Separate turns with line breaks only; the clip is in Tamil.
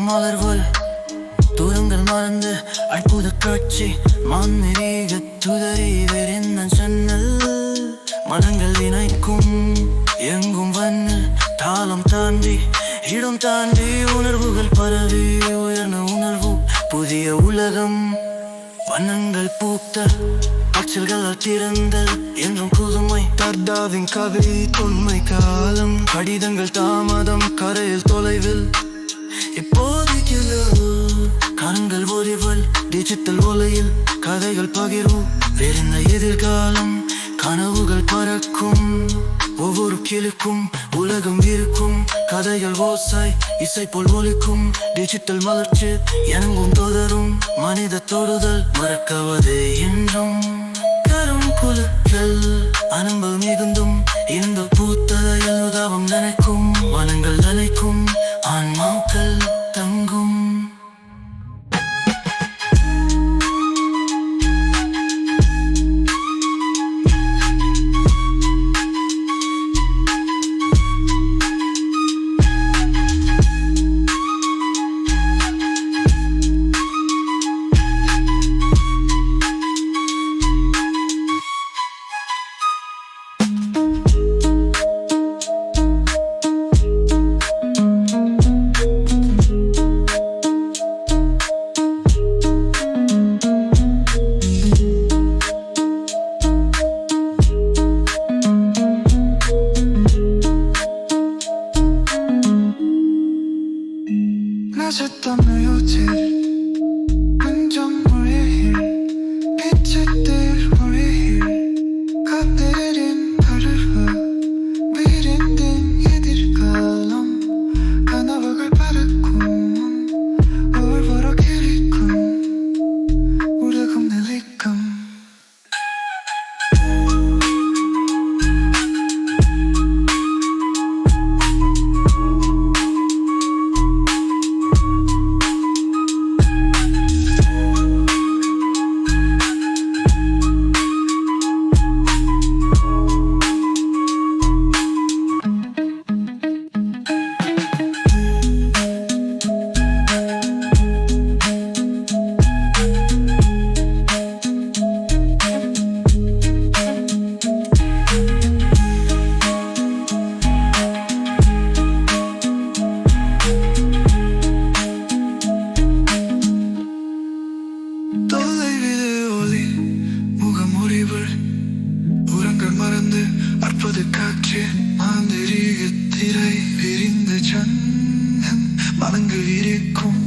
மலர்வல் தூரங்கள் மறந்து அற்புத காட்சி மான்மீக துதறி வெறிந்த சன்னல் மனங்கள் இணைக்கும் எங்கும் வண்ணல் தாளம் தாண்டி இடம் தாண்டி உணர்வுகள் பரவி உயர்ந்த உணர்வு புதிய உலகம் வண்ணங்கள் பூத்த அச்சல்களால் திறந்தல் என்றும் புதுமை தர்தாவின் கதை தொன்மை காலம் கடிதங்கள் தாமதம் கரையில் தொலைவில் இப்போதைக்கு கண்கள் ஒளிவல் டிஜிட்டல் ஒலையில் கதைகள் பகிர்வு வெறிந்த எதிர்காலம் கனவுகள் பறக்கும் ஒவ்வொரு கிளுக்கும் உலகம் இருக்கும் கதைகள் ஓசாய் இசை போல் ஒலிக்கும் டிஜிட்டல் மலர்ச்சி எங்கும் தொடரும் மனித தொடுதல் மறக்கவதே என்றும் கரும் குலுக்கல் அன்பு மிகுந்தும் இந்த பூத்ததையில் உதவும் நினைக்கும் மனங்கள் நினைக்கும் ஆன்மாக்கள் தங்கும்
낮었던 우유들 운전물의 힐 빛을 뜰 우리 힐 가들인 바르르 미린된 예들가람 가나박을 바르군 울보라 기리군 우르금 내리금 உரங்கள் மறந்து அற்புத காட்சி மாந்திரீக திரை விரிந்த சன்னன் மனங்கள் இருக்கும்